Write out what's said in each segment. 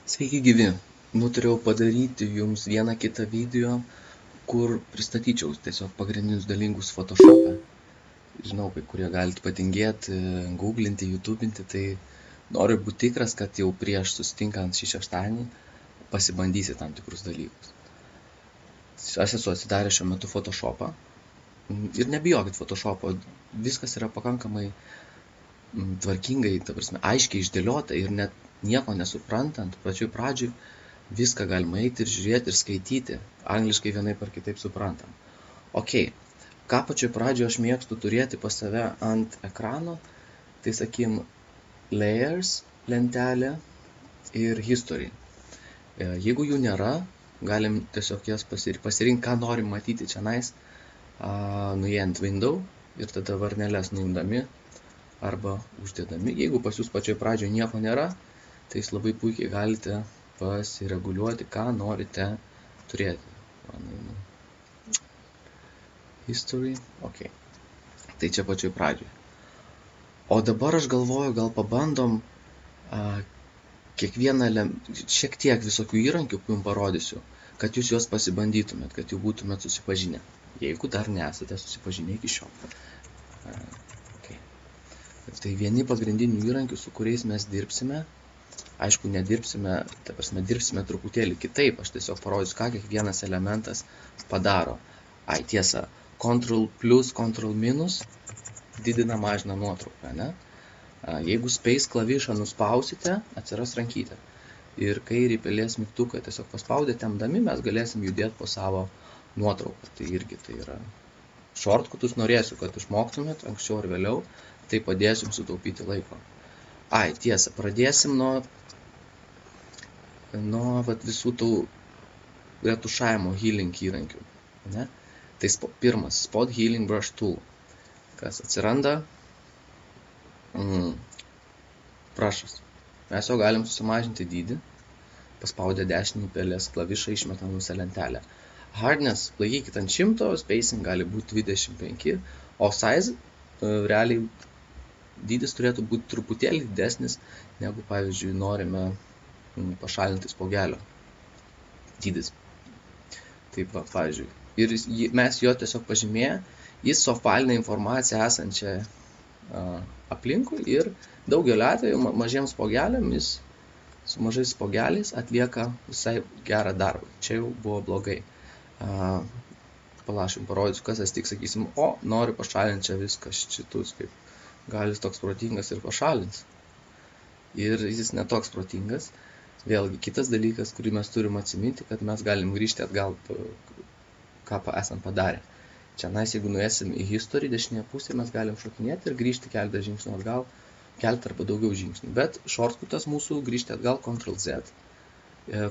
Sveiki gyvi. Nutariau padaryti jums vieną kitą video, kur pristatyčiau tiesiog pagrindinius dalykus Photoshop'e. Žinau, kai kurie galite patingėti, googlinti, YouTubinti, tai noriu būti tikras, kad jau prieš susitinkant šį šeštadienį pasibandysi tam tikrus dalykus. Aš esu atsidaręs šiuo metu Photoshop'ą ir nebijokit Photoshop'o, viskas yra pakankamai tvarkingai, ta prasme, aiškiai išdėliota ir net nieko nesuprantant, pačioj pradžioj viską galima eiti ir žiūrėti ir skaityti, angliškai vienaip ar kitaip suprantam. Ok, ką pačioj pradžioj aš mėgstu turėti pas save ant ekrano, tai sakykim, layers, lentelė ir history. Jeigu jų nėra, galim tiesiog jas pasirinkti, ką norim matyti čianais, nuėję ant window ir tada varneles nuimdami arba uždėdami. Jeigu pas jūs pačioj pradžioje nieko nėra, tai jūs labai puikiai galite pasireguliuoti, ką norite turėti. History, ok. Tai čia pačioj pradžioje. O dabar aš galvoju, gal pabandom šiek tiek visokių įrankių jums parodysiu, kad jūs juos pasibandytumėt, kad jau būtumėt susipažinę, jeigu dar nesate susipažinę iki šiol. Tai vieni pagrindinių įrankių, su kuriais mes dirbsime, aišku, nedirbsime, ta prasme, dirbsime truputėlį kitaip, aš tiesiog parodysiu, ką kiekvienas elementas padaro. Tiesa, Ctrl plus, Ctrl minus didina, mažina nuotrauką, ne? Jeigu Space klavišą nuspausite, atsiras rankytė. Ir kairį pelės mygtuką tiesiog paspaudę tempdami, mes galėsim judėti po savo nuotrauką. Tai irgi tai yra shortcutus, norėsiu, kad išmoktumėt anksčiau ar vėliau, tai padės jums sutaupyti laiko. Tiesa, pradėsim nuo visų tų retušavimo healing įrankių. Ne? Tai pirmas, Spot Healing Brush Tool, kas atsiranda brushas. Mes jo galim susimažinti dydį, paspaudę dešinį pelės klavišą išmetam visą lentelę. Hardness laikykit ant 100, spacing gali būti 25, o size realiai dydis turėtų būti truputėlį didesnis, negu, pavyzdžiui, norime pašalinti spogelio dydis. Taip, pavyzdžiui. Ir mes jo tiesiog pažymėję, jis suapvalina informaciją esančią aplinkui ir daugelio atveju mažiems spogeliam jis su mažais spogeliais atlieka visai gerą darbą. Čia jau buvo blogai. Palašim, parodysiu, kas aš tik sakysim, noriu pašalinti čia viską šitus, kaip gal jis toks protingas ir pašalins. Ir jis netoks protingas. Vėlgi, kitas dalykas, kurį mes turim atsiminti, kad mes galim grįžti atgal, ką esam padarę. Čia, jeigu nuėsim į history dešinėje pusėje, mes galim šokinėti ir grįžti keletą žingsnių atgal, keletą arba daugiau žingsnių. Bet shortcutas mūsų grįžti atgal, Ctrl-Z,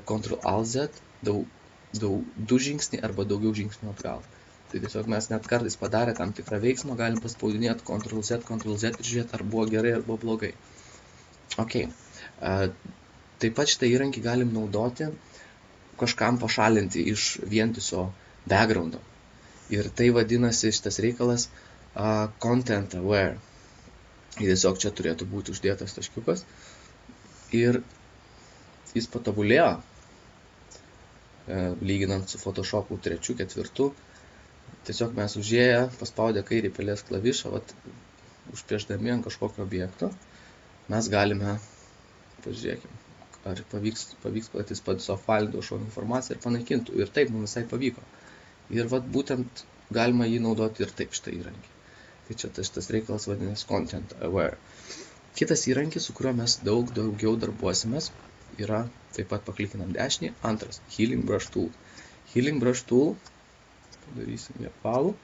Ctrl-Alt-Z, 2 žingsniai arba daugiau žingsnių atgal. Tai tiesiog mes net kartais padarę tam tikrą veiksmą, galim paspaudinėti Ctrl-Z, Ctrl-Z ir žiūrėti, ar buvo gerai, ar buvo blogai. Ok. Taip pat šitą įrankį galim naudoti kažkam pašalinti iš vientiso backgroundo. Ir tai vadinasi šitas reikalas Content Aware. Ir tiesiog čia turėtų būti uždėtas taškiukas. Ir jis patobulėjo, lyginant su Photoshopu 3, 4. Tiesiog mes užėję, paspaudę kairį pelės klavišą, užpiešdami ant kažkokio objekto, mes galime, pažiūrėkime, ar pavyks, kad jis pats suapvalintų kažkokią informaciją ir panaikintų. Ir taip mums visai pavyko. Ir būtent galima jį naudoti ir taip šitą įrankį. Tai čia šitas reikalas vadinasi Content Aware. Kitas įrankis, su kuriuo mes daugiau darbuosimės, yra taip pat paklikinam dešinį. Antras, Healing Brush Tool. Healing Brush Tool, padarysim jį apvalų,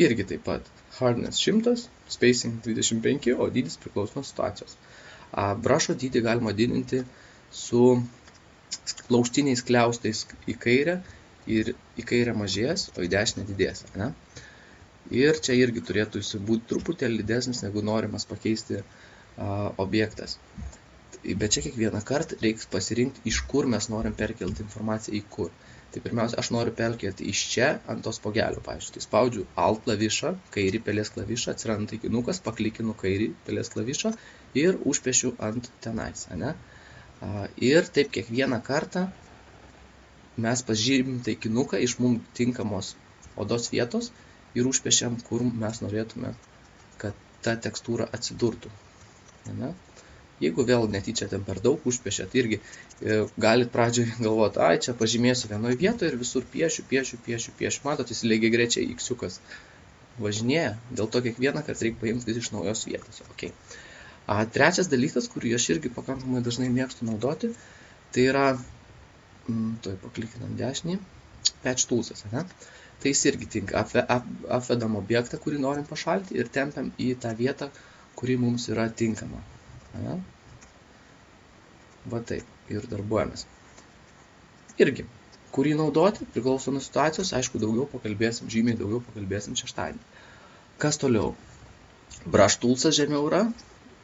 irgi taip pat Hardness 100, Spacing 25, o dydis priklauso nuo situacijos. Brusho dydį galima didinti su laužtiniais kliaustais į kairę, ir į kairę mažės, o į dešinę didės. Ne? Ir čia irgi turėtų būti truputėlį didesnis, negu norimas pakeisti objektas. Bet čia kiekvieną kartą reiks pasirinkti, iš kur mes norim perkelti informaciją į kur. Tai pirmiausia, aš noriu perkelti iš čia ant to spogelio, pavyzdžiui. Tai spaudžiu Alt klavišą, kairį pelės klavišą, atsiranda taikinukas, paklikinu kairį pelės klavišą ir užpiešiu ant tenais. Ne? Ir taip kiekvieną kartą mes pažymim taikinuką iš mums tinkamos odos vietos ir užpiešiam, kur mes norėtume, kad ta tekstūra atsidurtų. Ne? Jeigu vėl netyčia ten per daug užpiešėt, irgi galit pradžioj galvoti, čia pažymėsiu vienoje vietoje ir visur piešiu. Matot, jis lygiai grečiai iksiukas važinėja, dėl to kiekvieną kartą reikia paimti vis iš naujos vietos. Okay. Trečias dalykas, kurį aš irgi pakankamai dažnai mėgstu naudoti, tai yra, paklikinam dešinį, patch toolsas. Ne? Tai jis irgi tinka, apvedam objektą, kurį norim pašalinti ir tempiam į tą vietą, kuri mums yra tinkama. Va taip, ir darbuojamės. Irgi, kurį naudoti, priklauso nuo situacijos, aišku, žymiai daugiau pakalbėsim šeštadienį. Kas toliau? Brush toolsas žemiau yra,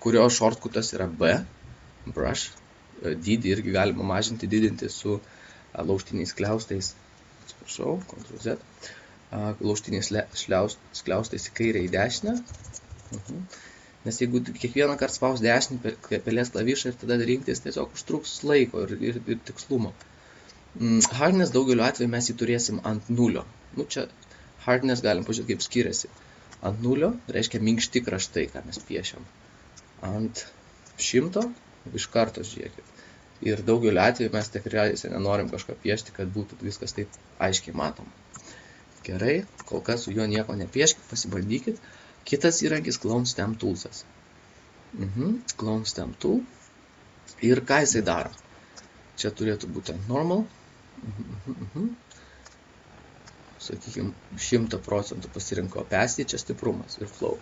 kurio shortcutas yra B, brush, dydį irgi galima mažinti, didinti su laužtiniais skliaustais, atsiprašau, Ctrl Z, laužtiniais skliaustais į kairę į dešinę. Nes jeigu kiekvieną kartą spaus dešinį pelės klavišą ir tada rinktis, tiesiog užtruks laiko ir tikslumo. Hardness daugeliu atveju mes jį turėsim ant 0. Čia hardness galim pažiūrėti, kaip skiriasi. Ant 0 reiškia minkšti kraštai, ką mes piešiam. Ant 100 iš karto žiūrėkit. Ir daugeliu atveju mes tikrai nenorim kažką piešti, kad būtų viskas taip aiškiai matoma. Gerai, kol kas su juo nieko nepieškit, pasibandykit. Kitas įrankis Clone Stamp Toolsas. Clone Stamp Tool. Ir ką jisai daro? Čia turėtų būti normal. Sakykime, 100% pasirinko opacity, čia stiprumas ir flow.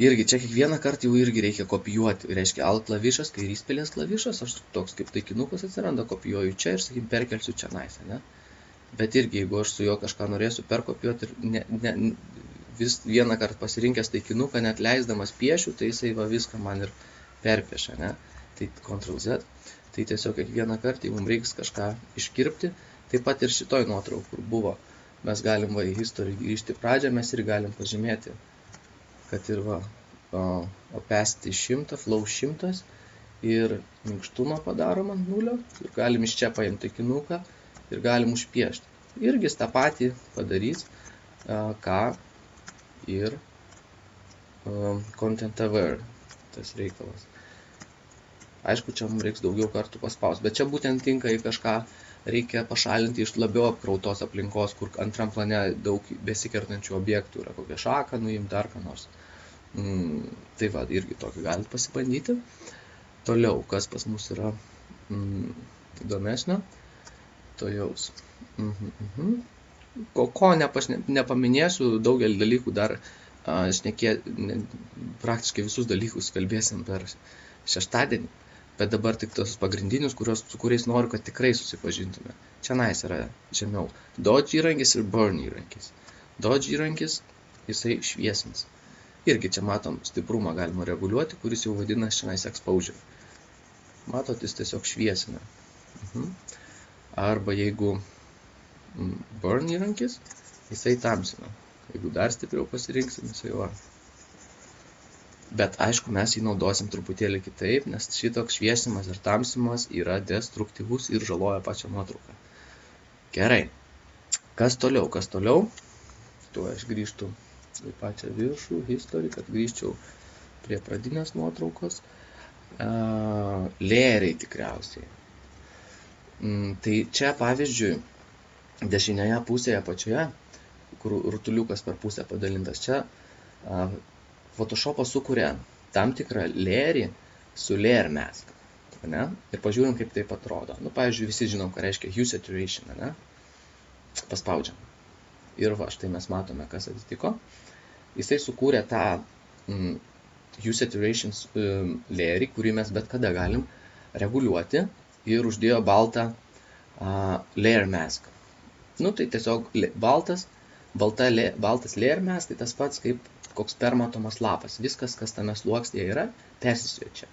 Irgi čia kiekvieną kartą jau irgi reikia kopijuoti. Reiškia Alt klavišas, kairys pelės klavišas, aš toks kaip taikinukas atsiranda, kopijuoju čia ir, sakykim, perkelsiu čia naisą, ne? Bet irgi, jeigu aš su juo kažką norėsiu perkopijuoti ir vis vieną kartą pasirinkęs taikinuką, net leisdamas piešiu, tai jisai viską man ir perpiešia, ne? Tai Ctrl Z. Tai tiesiog kiekvieną kartą, jeigu mums reiks kažką iškirpti, taip pat ir šitoj nuotraukoj, kur buvo, mes galim į history grįžti pradžią, mes ir galim pažymėti, kad ir opacity 100, flow 100 ir minkštumą padarom ant 0 ir galim iš čia paimti taikinuką ir galim užpiešti. Irgi tą patį padarys, ką ir Content Aware, tas reikalas. Aišku, čia mums reiks daugiau kartų paspausti, bet čia būtent tinka į kažką reikia pašalinti iš labiau apkrautos aplinkos, kur antram plane daug besikertančių objektų yra, kokią šaką nuimti, dar ką nors. Tai va, irgi tokį galite pasibandyti. Toliau, kas pas mus yra įdomesnio, to jaus. Ko nepaminėsiu, daugelį dalykų dar praktiškai visus dalykus kalbėsim per šeštadienį, bet dabar tik tos pagrindinius, su kuriais noriu, kad tikrai susipažintume. Čia yra žemiau Dodge įrankis ir Burn įrankis. Dodge įrankis, jisai šviesins. Irgi čia matom stiprumą galima reguliuoti, kuris jau vadinasi šiandien exposure. Matot, jis tiesiog šviesina. Arba jeigu Burn įrankis, jisai tamsina. Jeigu dar stipriau pasirinksim, jisai va. Bet aišku, mes jį naudosim truputėlį kitaip, nes šitoks šviesimas ir tamsimas yra destruktyvus ir žaloja pačią nuotrauką. Gerai. Kas toliau? Tuo aš grįžtu į pačią viršų, history, kad grįžčiau prie pradinės nuotraukos. Layeriai tikriausiai. Tai čia, pavyzdžiui, dešinėje pusėje pačioje, kur rutuliukas per pusę padalintas, čia Photoshopas sukuria tam tikrą layerį su layer mask. Ne? Ir pažiūrim, kaip taip atrodo. Pavyzdžiui, visi žinom, ką reiškia hue saturation. Ne? Paspaudžiam. Ir va, štai mes matome, kas atsitiko. Jisai sukūrė tą hue saturation layerį, kurį mes bet kada galim reguliuoti ir uždėjo baltą layer mask. Tai tiesiog baltas layer mask, tai tas pats kaip koks permatomas lapas. Viskas, kas tame sluoksnyje yra, persisiuoja čia.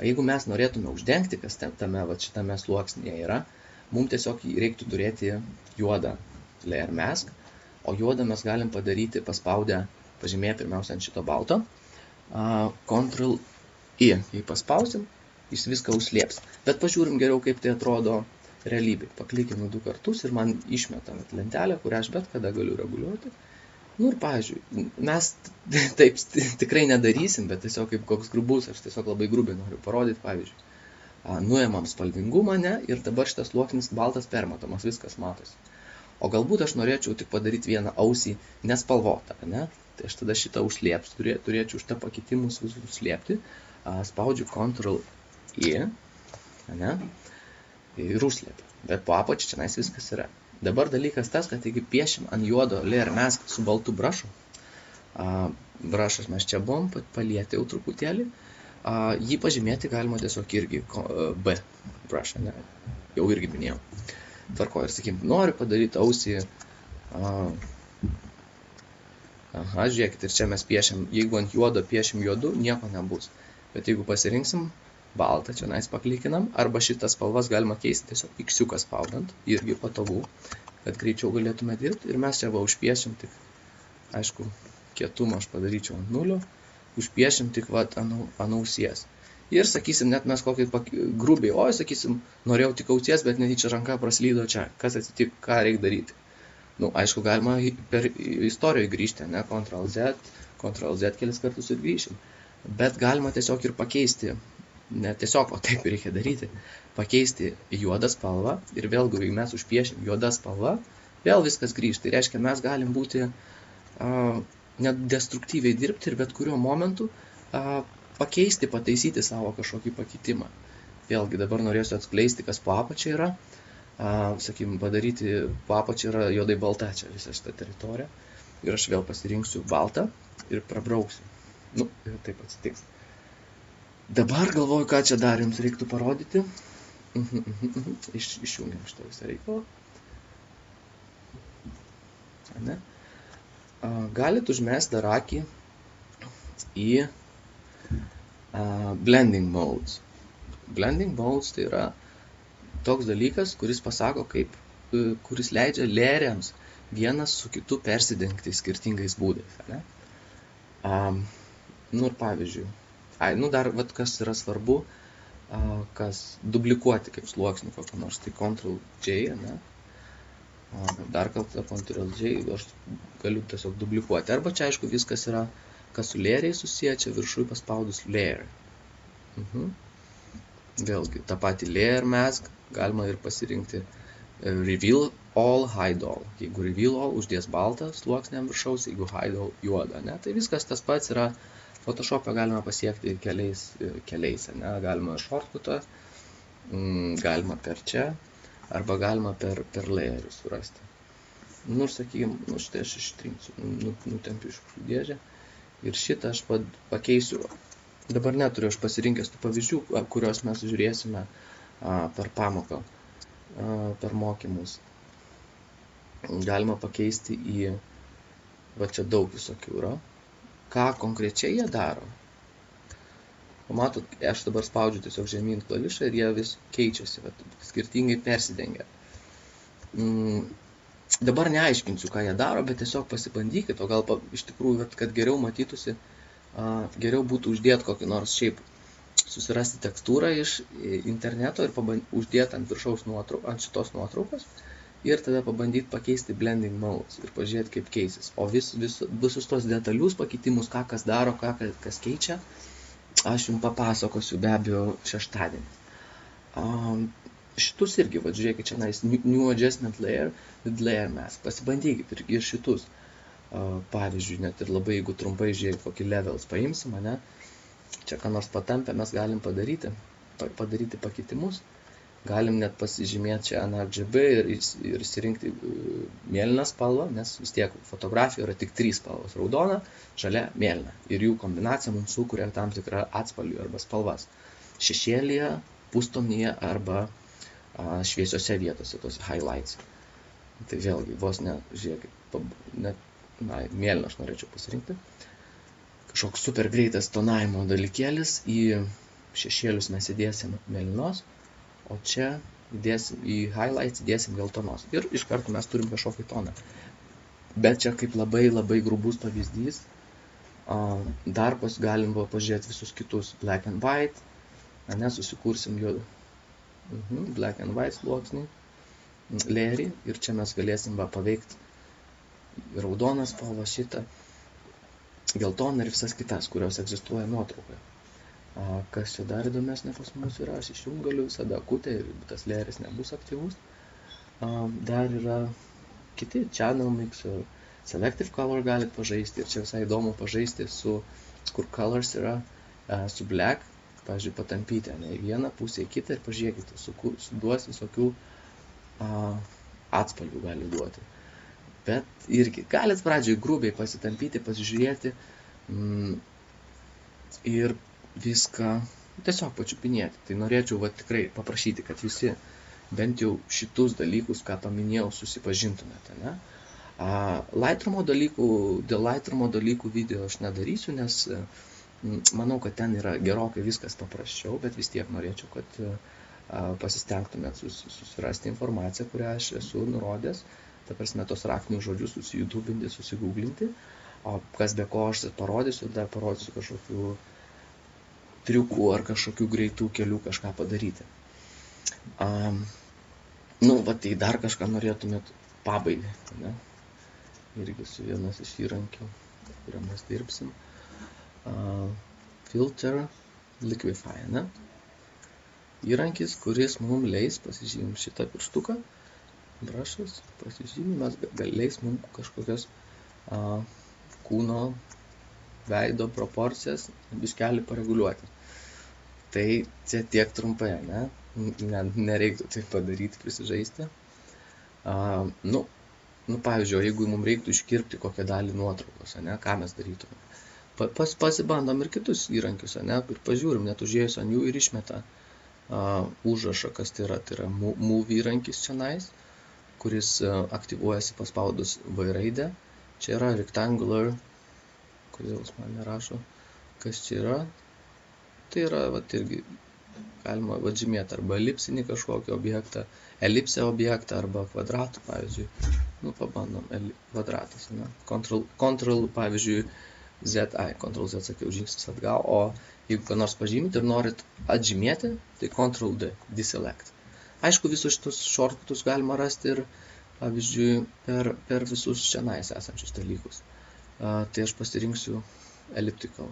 Jeigu mes norėtume uždengti, kas šitame sluoksnyje yra, mums tiesiog reiktų turėti juodą layer mask, o juodą mes galim padaryti paspaudę, pažymėję pirmiausia ant šito balto, Ctrl I. Jei paspausim, jis viską užslėps. Bet pažiūrim geriau, kaip tai atrodo realybėj. Paklikinu 2 kartus ir man išmeta lentelę, kurią aš bet kada galiu reguliuoti. Nu ir pavyzdžiui, mes taip tikrai nedarysim, bet tiesiog kaip koks grubus, aš tiesiog labai grubiai noriu parodyti, pavyzdžiui. Nuėmam spalvingumą, ne, ir dabar šitas sluoksnis baltas permatomas, viskas matosi. O galbūt aš norėčiau tik padaryti vieną ausį nespalvotą, ne? Tai aš tada šitą užslėpsiu, turėčiau šitą pakitimus visus užslėpti, spaudžiu Ctrl-I, ne, ir užslėpiu. Bet po apačiu čia viskas yra. Dabar dalykas tas, kad jeigu piešim ant juodo layer mask su baltu brašu, brašas mes čia buvom palietę jau truputėlį, jį pažymėti galima tiesiog irgi B brašą, ne, jau irgi minėjau. Tvarko ir sakykim, noriu padaryti ausį, žiūrėkit, ir čia mes piešiam, jeigu ant juodo piešim juodu, nieko nebus. Bet jeigu pasirinksim baltą, čia paklikinam, arba šitas spalvas galima keisti tiesiog iksiuką spaudant, irgi patogu, kad greičiau galėtume dirbti. Ir mes čia užpiešim tik, aišku, kietumą aš padaryčiau ant 0, užpiešim tik ant ausies. Ir sakysim, net mes kokį grubiai, sakysim, norėjau tik ausies, bet netyčia ranka praslydo čia, kas atsitiko, ką reikia daryti. Nu, aišku, galima per istorijoje grįžti, ne, Ctrl-Z kelis kartus ir grįšim. Bet galima tiesiog ir pakeisti, ne tiesiog, o taip reikia daryti, pakeisti juodą spalvą ir vėlgi, jeigu mes užpiešim juodą spalvą, vėl viskas grįžta. Tai reiškia, mes galim būti net destruktyviai dirbti ir bet kuriuo momentu pakeisti, pataisyti savo kažkokį pakitimą. Vėlgi, dabar norėsiu atskleisti, kas po apačia yra. Sakykim, padaryti po apačia yra juodai balta čia visa šita teritorija. Ir aš vėl pasirinksiu baltą ir prabrauksiu. Nu, ir taip atsitiks. Dabar galvoju, ką čia dar jums reiktų parodyti. Išjungiam šitą visą reikalą. Ne? Galit užmesti dar akį į blending modes. Blending modes tai yra toks dalykas, kuris pasako, kuris leidžia layeriams vienas su kitu persidengti skirtingais būdais. Ne? Nu ir pavyzdžiui, dar kas yra svarbu, kas duplikuoti kaip sluoksnį kokį nors, tai Ctrl-J, ne? Dar kartą Ctrl-J, aš galiu tiesiog duplikuoti. Arba čia, aišku, viskas yra, kas su layeriai susiję, čia viršui paspaudus layer. Vėlgi, tą patį layer mask galima ir pasirinkti reveal all, hide all. Jeigu reveal all, uždės baltą sluoksnį ant viršaus, jeigu hide all, juodą. Ne? Tai viskas tas pats yra. Photoshop'e galima pasiekti keliais, ne? Galima shortcutą, galima per čia, arba galima per layerį surasti. Nu, sakykime, štai aš ištrinsiu, nutempiu iš dėžę ir šitą aš pakeisiu. Dabar neturiu aš pasirinkęs tų pavyzdžių, kuriuos mes žiūrėsime per pamoką, per mokymus. Galima pakeisti į, va čia daug visokių yra. Ką konkrečiai jie daro. Matot, aš dabar spaudžiu tiesiog žemyn klavišą ir jie vis keičiasi, skirtingai persidengia. Dabar neaiškinsiu, ką jie daro, bet tiesiog pasibandykit, o gal iš tikrųjų, kad geriau matytųsi, geriau būtų uždėti kokį nors šiaip, susirasti tekstūrą iš interneto ir uždėti ant viršaus ant šitos nuotraukos. Ir tada pabandyti pakeisti blending modes ir pažiūrėti, kaip keisis. O visus tos detalius pakitimus, ką kas daro, kas keičia, aš jums papasakosiu be abejo šeštadienį. Šitus irgi, žiūrėkit, čia New Adjustment Layer, with Layer Mask. Pasibandykit ir šitus. Pavyzdžiui, net ir labai, jeigu trumpai žiūrėkit, kokį levels paimsim, ne? Čia ką nors patampę mes galim padaryti pakitimus. Galim net pasižymėti čia RGB ir išsirinkti mėlyną spalvą, nes vis tiek fotografijoje yra tik 3 spalvos - raudona, žalia, mėlyna. Ir jų kombinacija mums sukuria tam tikrą atspalvį arba spalvas. Šešėlyje, pustomnyje arba šviesiose vietose, tos highlights. Tai vėlgi, vos ne, žiūrėkit, mėlyną aš norėčiau pasirinkti. Kažkoks super greitas tonavimo dalykėlis, į šešėlius mes įdėsim mėlynos, o čia į highlights įdėsim geltonos. Ir iš karto mes turim kažkokį toną. Bet čia kaip labai grubus pavyzdys. Dar galim pažiūrėti visus kitus black and white, susikursim juodą black and white sluoksnį, layerį, ir čia mes galėsim paveikti raudoną spalvą, šitą, geltoną ir visas kitas, kurios egzistuoja nuotraukoje. Kas čia dar įdomesnė pas mus yra, aš išjungt galiu visada akutę ir tas layeris nebus aktyvus. Dar yra kiti channel mix, selective color galit pažaisti, ir čia visai įdomu pažaisti su, kur colors yra su black, pavyzdžiui, patampyti į vieną pusę, į kitą, ir pažiūrėkite, suduos visokių atspalvių gali duoti. Bet irgi galit pradžioj grubiai pasitampyti, pasižiūrėti ir viską tiesiog pačiupinėti. Tai norėčiau tikrai paprašyti, kad visi bent jau šitus dalykus, ką paminėjau, susipažintumėte. Ne? Dėl Lightroomo dalykų video aš nedarysiu, nes manau, kad ten yra gerokai viskas paprasčiau, bet vis tiek norėčiau, kad pasistengtumėt susirasti informaciją, kurią aš esu nurodęs, ta prasme, tos raktinius žodžius susiyutubinti, susigūglinti, o kas be ko aš parodysiu, dar parodysiu kažkokių triukų ar kažkokių greitų kelių kažką padaryti. Tai dar kažką norėtumėt pabaigai, ne? Irgi su vienas iš įrankių, kuriuo mes dirbsim. Filter Liquify, ne? Įrankis, kuris mums leis, pasižymim šitą pirštuką, brushas, pasižymim, mes leis mums kažkokias kūno veido proporcijas biškelį pareguliuoti. Tai čia tiek trumpai, ne? Nereiktų tai padaryti, prisižaisti. Pavyzdžiui, jeigu mums reiktų iškirpti kokią dalį nuotraukos, ne? Ką mes darytume? Pasibandom ir kitus įrankius, ne? Ir pažiūrim, net užėjus ant jų ir išmeta užrašą, kas tai yra. Tai yra move įrankis čionais, kuris aktyvuojasi paspaudus V raidę. Čia yra rectangular, kodėl jis man nerašo, kas čia yra. Tai yra, irgi galima žymėti arba elipsinį kažkokį objektą, elipsę objektą arba kvadratų, pavyzdžiui. Pabandom, kvadratas, ne? Ctrl, pavyzdžiui, Ctrl Z sakiau, žingsnis atgal, o jeigu ką nors pažymėti ir norit atžymėti, tai Ctrl D, deselect. Aišku, visus šitus shortcutus galima rasti ir, pavyzdžiui, per visus čionais esančius dalykus. Tai aš pasirinksiu elliptical.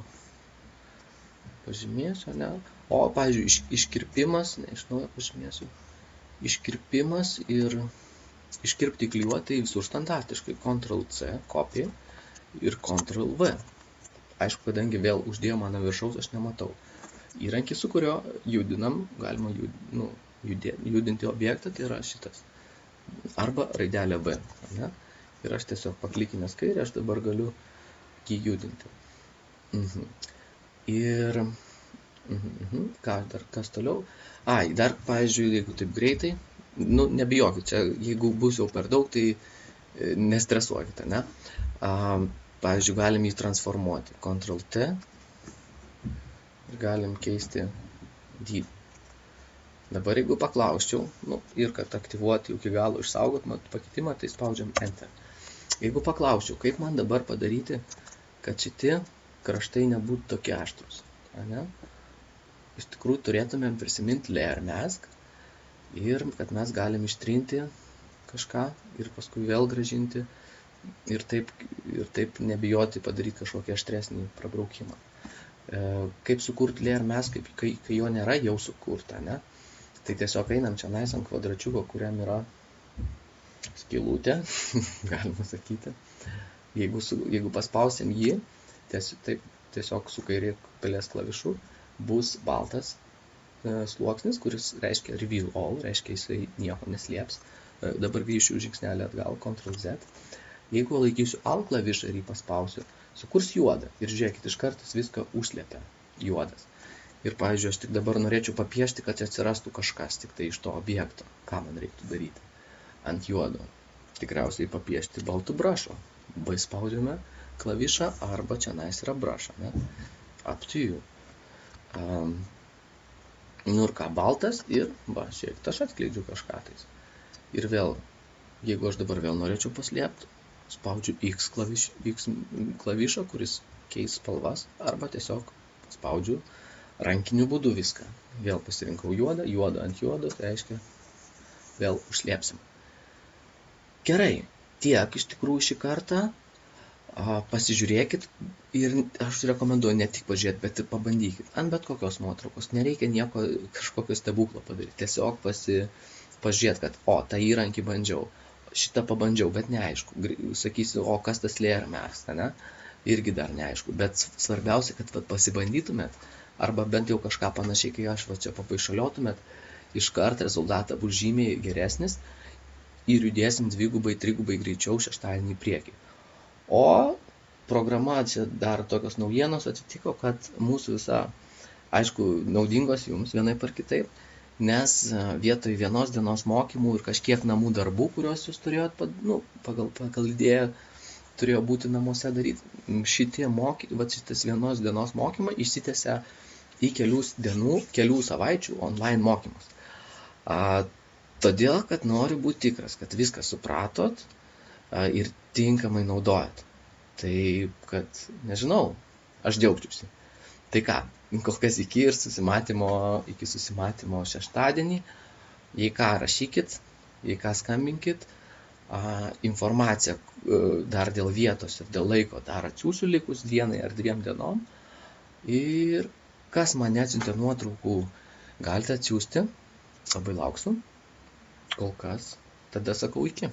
Pažymėsiu, ne? O, pavyzdžiui, iškirpimas, iš naujo pažymėsiu, iškirpimas ir iškirpti klijuoti visur standartiškai. Ctrl C, copy ir Ctrl V. Aišku, kadangi vėl uždėjo man ant viršaus, aš nematau. Įrankis, su kurio judinam, galima judinti objektą, tai yra šitas. Arba raidelė V. Ne? Ir aš tiesiog paklikinęs kairę, aš dabar galiu jį judinti. Ir kas toliau? Dar, pavyzdžiui, jeigu taip greitai, nebijokit, čia, jeigu bus jau per daug, tai nestresuokite, ne? Pavyzdžiui, galim jį transformuoti. Ctrl T ir galim keisti dydį. Dabar, jeigu paklausčiau, ir kad aktyvuoti iki galo išsaugot pakitimą, tai spaudžiam Enter. Jeigu paklausčiau, kaip man dabar padaryti, kad šitie kraštai nebūtų tokie aštrus, ne? Iš tikrųjų turėtumėm prisiminti layer mask ir kad mes galim ištrinti kažką ir paskui vėl grąžinti ir taip nebijoti padaryti kažkokį aštresnį prabraukimą. Kaip sukurti layer mask, kai jo nėra jau sukurta, ne? Tai tiesiog einam čia ant kvadračiuko, kuriam yra skylutė, galima sakyti. Jeigu paspausim jį, tiesiog su kairė pelės klavišu bus baltas sluoksnis, kuris reiškia reveal all, reiškia jisai nieko neslėps. Dabar grįšiu žingsnelį atgal, Ctrl Z. Jeigu laikysiu Alt klavišą ir jį paspausiu, sukurs juodą. Ir žiūrėkit, iš kartos viską užslėpia juodas. Ir, pavyzdžiui, aš tik dabar norėčiau papiešti, kad atsirastų kažkas tik tai iš to objekto. Ką man reiktų daryti? Ant juodo. Tikriausiai papiešti baltų brašo. Spaudžiame klavišą arba čionais yra brašą. Up to you. Ir ką, baltas ir, žiūrėkit, aš atskleidžiu kažką tais. Ir vėl, jeigu aš dabar vėl norėčiau paslėpti, spaudžiu X klavišą, kuris keis spalvas, arba tiesiog spaudžiu rankiniu būdu viską. Vėl pasirinkau juodą, juodą ant juodo, tai reiškia vėl užslėpsim. Gerai, tiek iš tikrųjų šį kartą. Pasižiūrėkit ir aš rekomenduoju ne tik pažiūrėti, bet ir pabandykit. Ant bet kokios nuotraukos. Nereikia nieko kažkokio stebuklo padaryti. Tiesiog pažiūrėti, kad tą įrankį bandžiau, šitą pabandžiau, bet neaišku. Sakysiu, kas tas layer mask, ne? Irgi dar neaišku. Bet svarbiausia, kad pasibandytumėt, arba bent jau kažką panašiai, kai aš čia papaišaliotumėt, iškart rezultatą bus žymiai geresnis ir judėsim 2-3 greičiau šeštadienį į priekį. O programa, čia dar tokios naujienos atsitiko, kad mūsų visa, aišku, naudingos jums vienai par kitaip, nes vietoj vienos dienos mokymų ir kažkiek namų darbų, kuriuos jūs turėjot, pagal idėją turėjo būti namuose daryti, šitas vienos dienos mokymai išsitęsia į kelių savaičių online mokymus. Todėl, kad noriu būti tikras, kad viską supratot ir tinkamai naudojat. Tai, kad, nežinau, aš džiaugčiausi. Tai ką, kol kas iki susimatymo šeštadienį. Jei ką, rašykit, jei ką, skambinkit. Informaciją dar dėl vietos ir dėl laiko dar atsiųsiu likus 1 ar 2 dienom. Ir kas man neatsiuntė nuotraukų, galite atsiųsti. Labai lauksiu. Kol kas, tada sakau iki.